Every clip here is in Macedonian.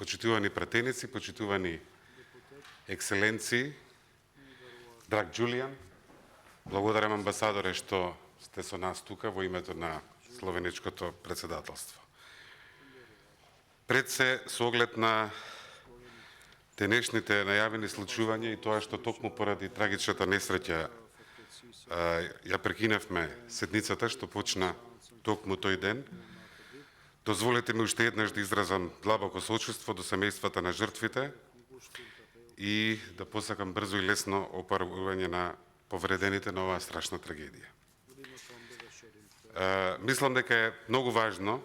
почитувани пратеници, почитувани екселенции, драг Џулијан, благодарам амбасадоре што сте со нас тука во името на Словеничкото председателство. Пред се, со оглед на денешните најавени случувања и тоа што токму поради трагичната несреќа ја прекинавме седницата што почна токму тој ден, дозволете ми уште еднаш да изразам длабоко соочувство до семејствата на жртвите и да посакам брзо и лесно опоравување на повредените на оваа страшна трагедија. Мислам дека е многу важно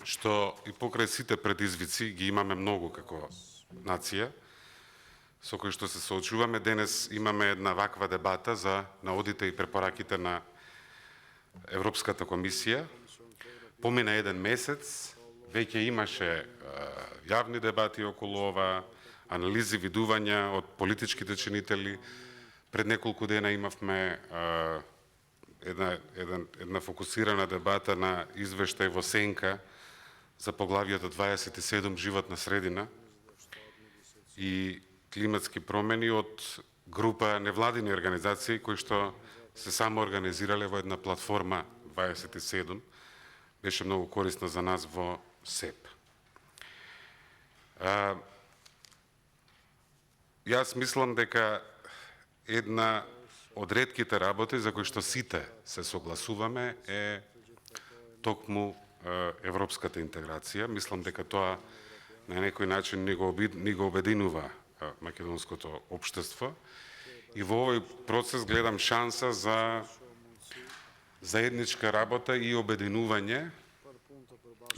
што и покрај сите предизвици ги имаме многу како нација, со кои што се соочуваме. Денес имаме една ваква дебата за наодите и препораките на Европската комисија. Помина еден месец, веќе имаше јавни дебати околу ова, анализи, видувања од политичките чинители. Пред неколку дена имавме една фокусирана дебата на извештај во сенка за поглавието 27 животна средина и климатски промени од група невладини организации кои што се само организирале во една платформа 27. Беше многу корисно за нас во СЕП. Јас мислам дека една од ретките работи за кои што сите се согласуваме е токму европската интеграција. Мислам дека тоа на некој начин ни го обединува македонското општество и во овој процес гледам шанса за заедничка работа и обединување,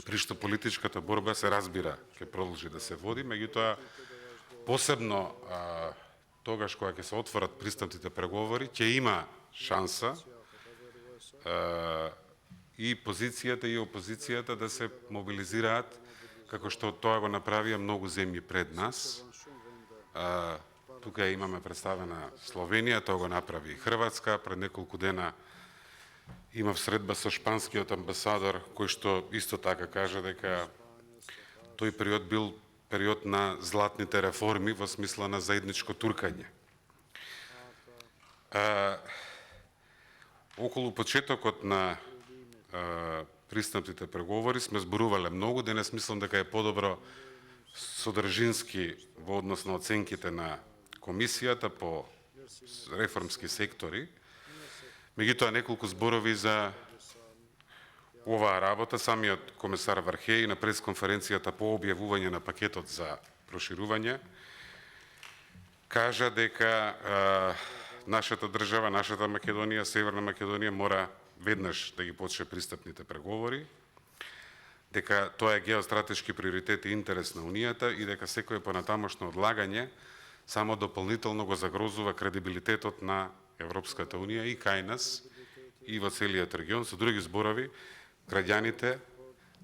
при што политичката борба се разбира ќе продолжи да се води, меѓутоа посебно тогаш кога ќе се отворат пристапните преговори, ќе има шанса и позицијата и опозицијата да се мобилизираат, како што тоа го направија многу земји пред нас. Тука имаме представена Словенија, тоа го направи и Хрватска. Пред неколку дена имав средба со шпанскиот амбасадор, кој што исто така кажа дека тој период бил период на златните реформи во смисла на заедничко туркање. Околу почетокот на пристапните преговори сме зборувале многу. Денес мислам дека е подобро содржински во однос на оценките на комисијата по реформски сектори. Меѓутоа неколку зборови за оваа работа. Самиот комесар Вархеј на пресконференцијата по објавување на пакетот за проширување кажа дека нашата држава, нашата Македонија, Северна Македонија мора веднаш да ги почне пристапните преговори, дека тоа е геостратешки приоритет и интерес на Унијата и дека секое понатамошно одлагање само дополнително го загрозува кредибилитетот на Европската Унија и кај нас и во целиот регион. Со други зборови, граѓаните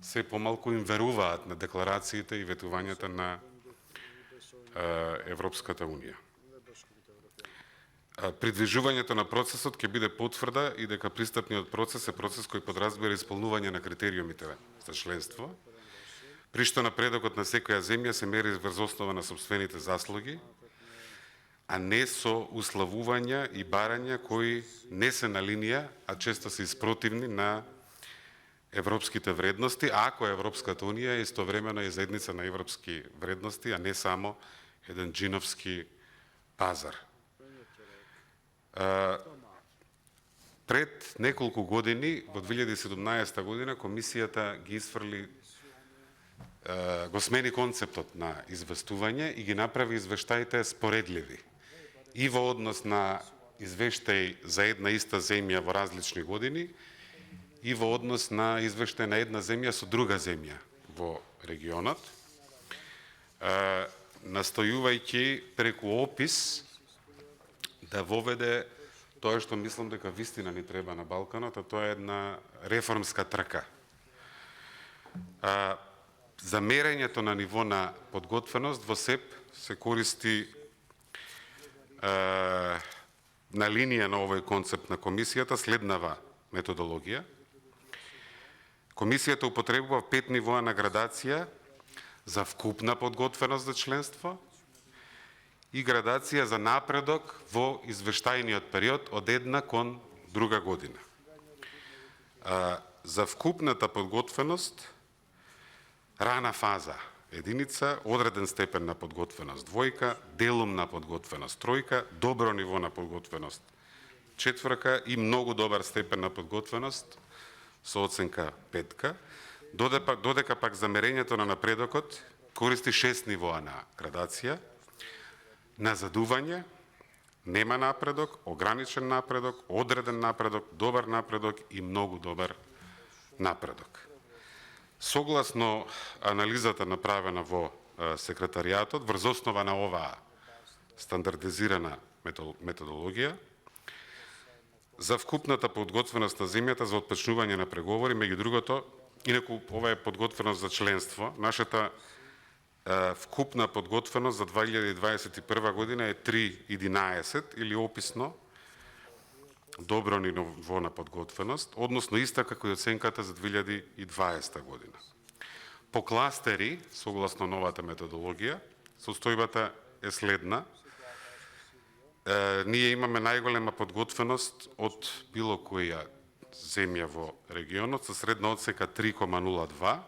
се помалку им веруваат на декларациите и ветувањата на Европската Унија. Придвижувањето на процесот ќе биде потврда и дека пристапниот процес е процес кој подразбира исполнување на критериумите за членство, при што напредокот на секоја земја се мери врз основа на сопствените заслуги, а не со уславувања и барања кои не се на линија, а често се испротивни на европските вредности, ако Европската Унија е истовремено и заедница на европски вредности, а не само еден джиновски пазар. Пред неколку години, во 2017 година, комисијата ги изфрли, го смени концептот на известување и ги направи извештаите споредливи. И во однос на извештај за една иста земја во различни години, и во однос на извештај на една земја со друга земја во регионот, настојувајќи преку опис да воведе тоа што мислам дека вистина ни треба на Балканот, а тоа е една реформска трка. За мерењето на ниво на подготвеност во СЕП се користи на линија на овој концепт на комисијата следнава методологија. Комисијата употребува 5 нивоа на градација за вкупна подготвеност за членство и градација за напредок во извештајниот период од една кон друга година. За вкупната подготвеност, рана фаза единица, одреден степен на подготвеност двојка, делумна подготвеност тројка, добро ниво на подготвеност четврка и многу добар степен на подготвеност со оценка петка, додека пак за мерењето на напредокот користи 6 нивоа на градација: назадување, нема напредок, ограничен напредок, одреден напредок, добар напредок и многу добар напредок. Согласно анализата направена во секретаријатот, врз основа на оваа стандардизирана методологија, за вкупната подготвеност на земјата за отпочнување на преговори, меѓу другото, инаку ова е подготвеност за членство, нашата вкупна подготвеност за 2021 година е 3.11 или описно добро ниво на подготвеност, односно иста како и оценката за 2020 година. По кластери, согласно новата методологија, состојбата е следна. Ние имаме најголема подготвеност од било која земја во регионот со средна одсека 3,02,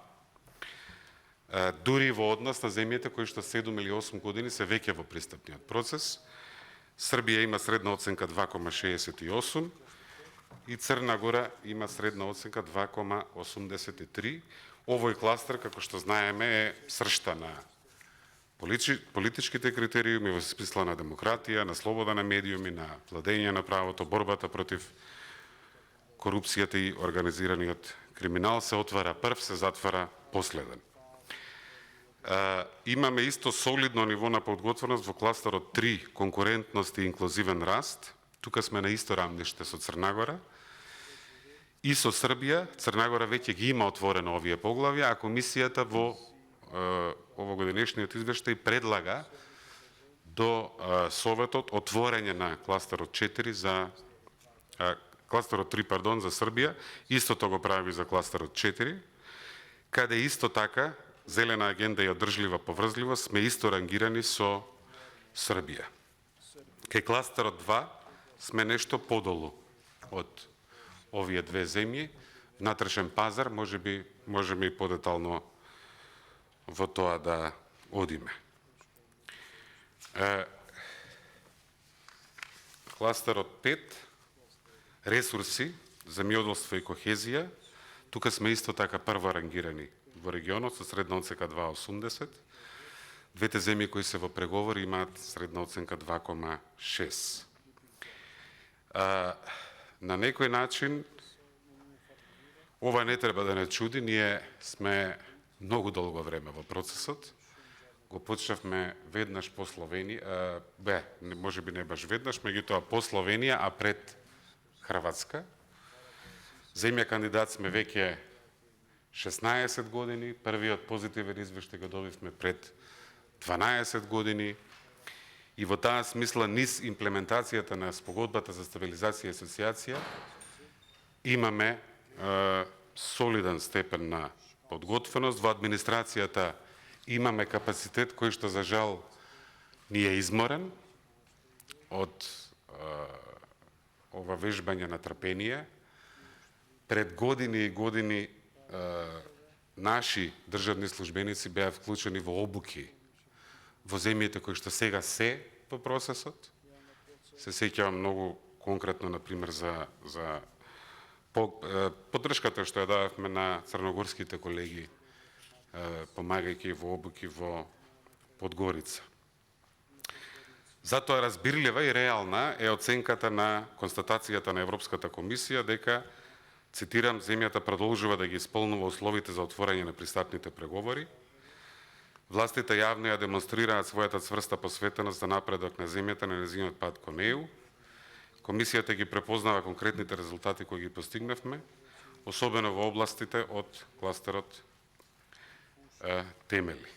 дури во однос на земјите кои што 7 или 8 години се веќе во пристапниот процес. Србија има средна оценка 2,68 и Црна Гора има средна оценка 2,83. Овој кластер, како што знаеме, е сршта на политичките критериуми во смисла на демократија, на слобода на медиуми, на владење на правото, борбата против корупцијата и организираниот криминал. Се отвара прв, се затвара последен. Имаме исто солидно ниво на подготвеност во кластерот 3, конкурентност и инклузивен раст. Тука сме на исто рамниште со Црна Гора и со Србија. Црна Гора веќе ги има отворено овие поглавја, а комисијата во овогодинешниот извештај предлага до Советот отворење на кластерот 4 за кластерот 3, за Србија, истото го прави за кластерот 4, каде исто така зелена агенда и одржлива поврзливост сме исто рангирани со Србија. Кај кластерот 2 сме нешто подолу од овие две земји. Внатрешен пазар, можеме и подетално во тоа да одиме. Кластерот 5, ресурси за миоделство и кохезија. Тука сме исто така прво рангирани во регионот со средна оценка 2,80. Двете земји кои се во преговори имаат средна оценка 2,6. На некој начин ова не треба да не чуди, ние сме многу долго време во процесот. Го почнавме веднаш по Словенија, можеби не баш веднаш, меѓутоа по Словенија, а пред Хрватска. Земја кандидат сме веќе 16 години, првиот позитивен извештај го добивме пред 12 години и во таа смисла низ имплементацијата на спогодбата за стабилизација и асоциација имаме солиден степен на подготвеност. Во администрацијата имаме капацитет кој што за жал ни е изморен од ова вежбање на трпение. Пред години и години наши државни службеници беа вклучени во обуки во земјите кои што сега се во процесот. Се сеќавам многу конкретно, например, за поддршката што ја дававме на црногорските колеги, помагајќи во обуки во Подгорица. Затоа разбирлива и реална е оценката на констатацијата на Европската комисија дека, цитирам, земјата продолжува да ги исполнува условите за отворање на пристапните преговори. Властите јавно ја демонстрираат својата цврста посветеност за напредок на земјата на нејзиниот пат кон ЕУ. Комисијата ги препознава конкретните резултати кои ги постигнавме, особено во областите од кластерот темели.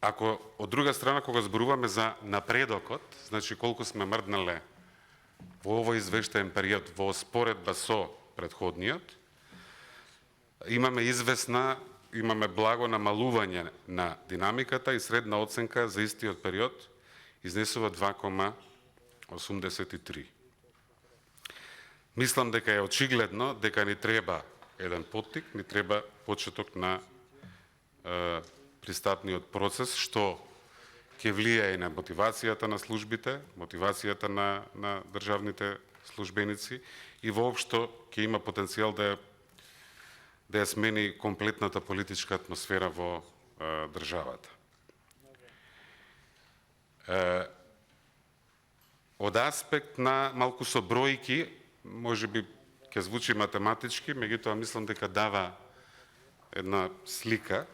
Ако од друга страна, кога зборуваме за напредокот, значи колку сме мрднале во овој извештаен период во споредба со претходниот, имаме благо намалување на динамиката и средна оценка за истиот период изнесува 2,83. Мислам дека е очигледно дека ни треба еден поттик, ни треба почеток на пристапниот процес, што ќе влијае на мотивацијата на службите, мотивацијата на државните службеници и воопшто ќе има потенцијал да ја смени комплетната политичка атмосфера во државата. Од аспект на малку со бројки, може би ќе звучи математички, меѓутоа мислам дека дава една слика.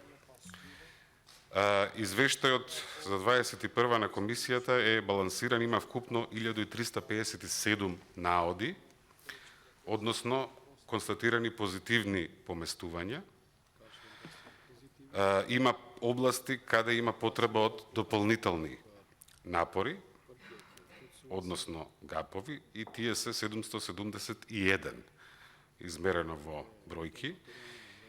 Извештајот за 21 на комисијата е балансиран, има вкупно 1357 наоди, односно констатирани позитивни поместувања. Има области каде има потреба од дополнителни напори, односно гапови, и тие се 771 измерено во бројки,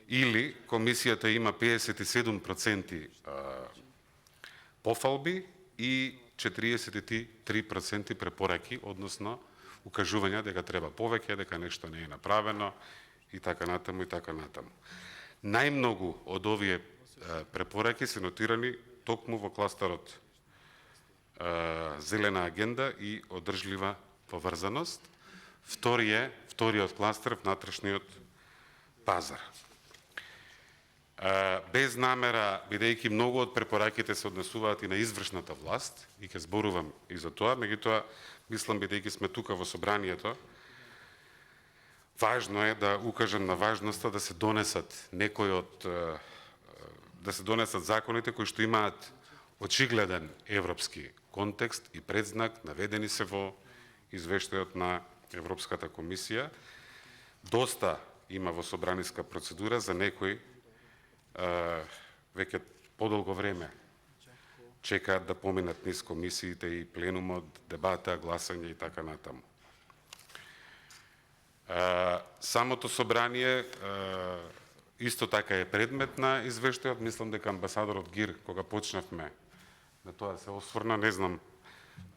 или комисијата има 57% пофалби и 43% препораки, односно укажувања дека треба повеќе, дека нешто не е направено и така натаму и така натаму. Најмногу од овие препораки се нотирани токму во кластерот зелена агенда и одржлива поврзаност. Вториот кластер, внатрешниот пазар. Без намера, бидејќи многу од препораките се однесуваат и на извршната власт, и ќе зборувам и за тоа, меѓутоа, мислам, бидејќи сме тука во собранието, важно е да укажем на важноста да се донесат законите кои што имаат очигледен европски контекст и предзнак, наведени се во извештајот на Европската комисија. Доста има во собраниска процедура, за некои веќе подолго време чекаат да поминат низ комисиите и пленумот, дебата, гласање и така натаму. Самото собрание исто така е предмет на извештајот. Мислам дека амбасадорот Гир, кога почнавме на тоа да се осврна, не знам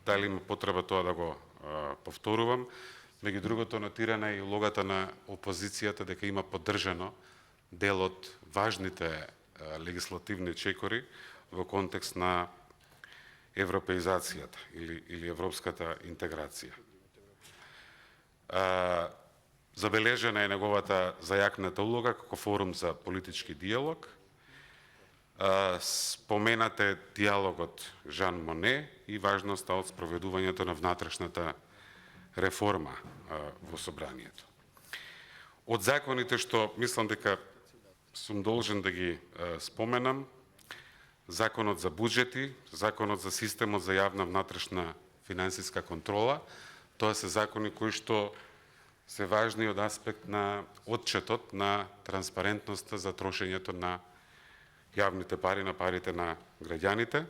дали има потреба тоа да го повторувам. Меѓу другото, нотирана е и улогата на опозицијата дека има поддржано дел од важните легислативни чекори во контекст на европеизацијата или европската интеграција. Забележена е неговата зајакната улога како форум за политички диалог. Споменат е диалогот Жан Моне и важноста од спроведувањето на внатрешната реформа во собранието. Од законите што мислам дека сум должен да ги споменам, Законот за буџети, Законот за системот за јавна внатрешна финансиска контрола, тоа се закони кои што се важни од аспект на отчетот на транспарентноста за трошењето на јавните пари, на парите на граѓаните.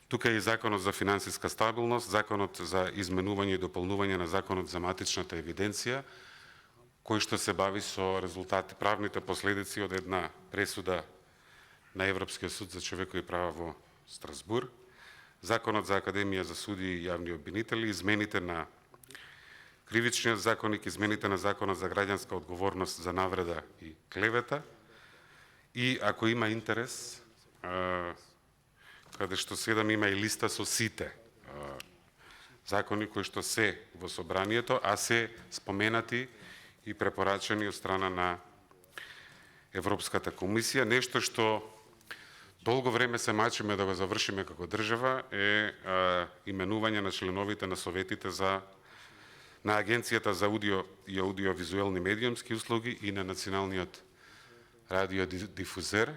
Тука е и Законот за финансиска стабилност, Законот за изменување и дополнување на Законот за матичната евиденција, кој што се бави со резултати, правните последици од една пресуда на Европскиот суд за човекови права во Страсбур, Законот за Академија за судии и јавни обвинители, измените на Кривичниот законник, измените на Законот за граѓанска одговорност за навреда и клевета, и ако има интерес, каде што седам има и листа со сите закони кои што се во собранието, а се споменати и препорачани од страна на Европската комисија. Нешто што долго време се мачиме да го завршиме како држава е именување на членовите на советите на Агенцијата за аудио и аудиовизуелни медиумски услуги и на Националниот радиодифузер.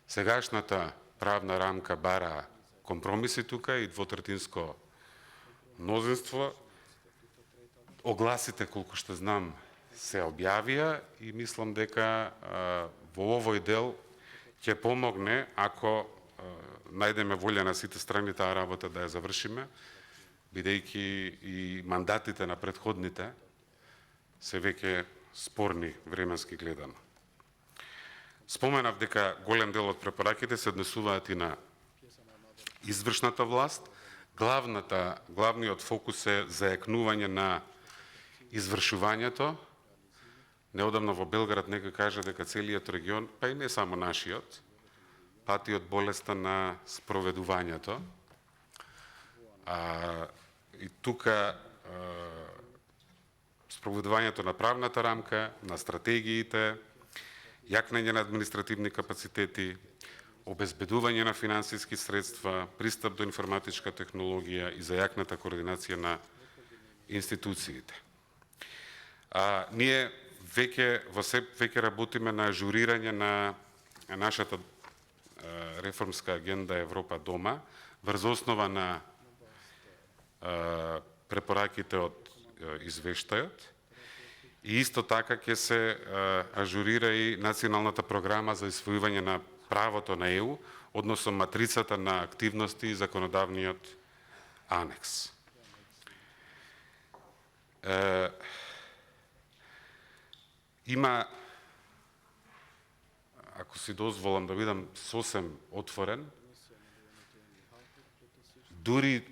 Сегашната правна рамка бара компромиси тука и двотретинско мнозинство. Огласите, колку што знам, се објавија и мислам дека во овој дел ќе помогне ако најдеме волја на сите страни таа работа да ја завршиме, бидејќи и мандатите на претходните се веќе спорни временски гледано. Споменав дека голем дел од препораките се однесуваат и на извршната власт. Главниот фокус е зајакнување на извршувањето. Неодамно во Белград некој кажа дека целиот регион, па и не само нашиот, пати од болеста на спроведувањето. И тука спроведувањето на правната рамка, на стратегиите, јакнење на административни капацитети, обезбедување на финансиски средства, пристап до информатичка технологија и зајакната координација на институциите. Ние веќе работиме на ажурирање на нашата реформска агенда Европа дома, врз основа на препораките од извештајот. И исто така ќе се ажурира и националната програма за усвојување на правото на ЕУ, односно матрицата на активности и законодавниот анекс. Има, ако си дозволам да бидам сосем отворен, дури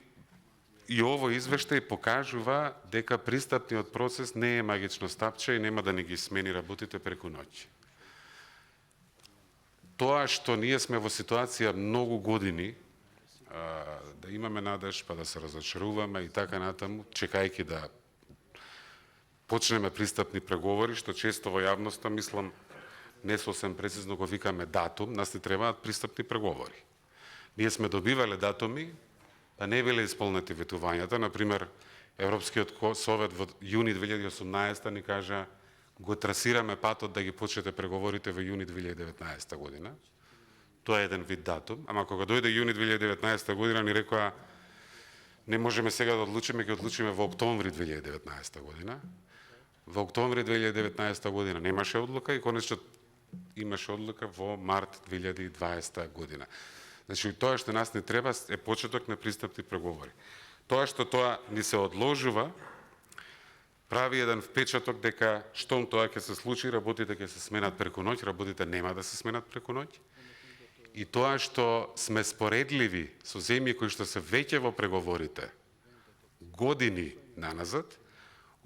и овој извештај покажува дека пристапниот процес не е магично стапче и нема да ни ги смени работите преку ноќ. Тоа што ние сме во ситуација многу години, да имаме надеж, па да се разочаруваме и така натаму, чекајќи да почнеме пристапни преговори, што често во јавноста, мислам, не сосем прецизно го викаме датум, нас не требаат пристапни преговори. Ние сме добивале датуми, па не биле исполнети ветувањата. Например, Европскиот совет во јуни 2018 ни кажа го трасираме патот да ги почнете преговорите во јуни 2019 година. Тоа е еден вид датум, ама кога дојде јуни 2019 година ни рекоа не можеме сега да одлучиме, ќе одлучиме во октомври 2019 година. Во октомври 2019 година немаше одлука и конечно имаше одлука во март 2020 година. Значи, тоа што нас не треба е почеток на пристапни преговори. Тоа што тоа ни се одложува, прави еден впечаток дека штом тоа ќе се случи, работите ќе се сменат преку ноќ, работите нема да се сменат преку ноќ. И тоа што сме споредливи со земји кои што се веќе во преговорите години наназад,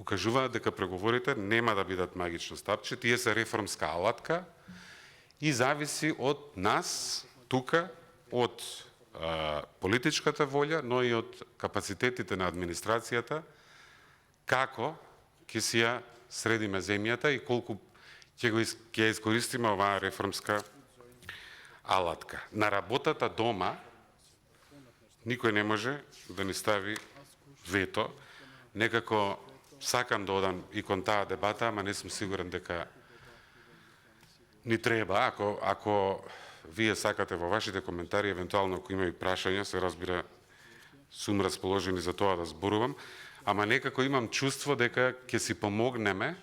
укажуваат дека преговорите нема да бидат магично стапче, тие се реформска алатка и зависи од нас тука, од политичката волја, но и од капацитетите на администрацијата, како ќе си ја средиме земјата и колку ќе искористиме оваа реформска алатка. На работата дома никој не може да ни стави вето. Некако сакам да одам и кон таа дебата, ама не сум сигурен дека ни треба. Ако вие сакате во вашите коментари, евентуално ако има и прашања, се разбира, сум расположени за тоа да зборувам, ама некако имам чувство дека ќе си помогнеме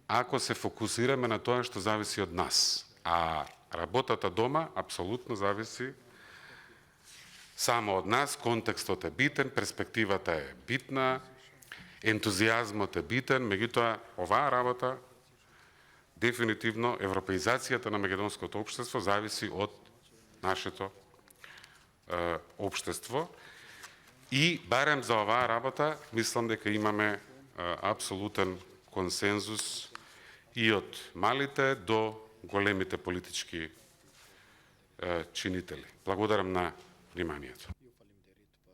ако се фокусираме на тоа што зависи од нас. А работата дома апсолутно зависи само од нас, контекстот е битен, перспективата е битна, ентузијазмот е битен, меѓутоа оваа работа дефинитивно европеизацијата на македонското општество зависи од нашето општество и барем за оваа работа мислам дека имаме апсолутен консензус и од малите до големите политички чинители. Благодарам на вниманието.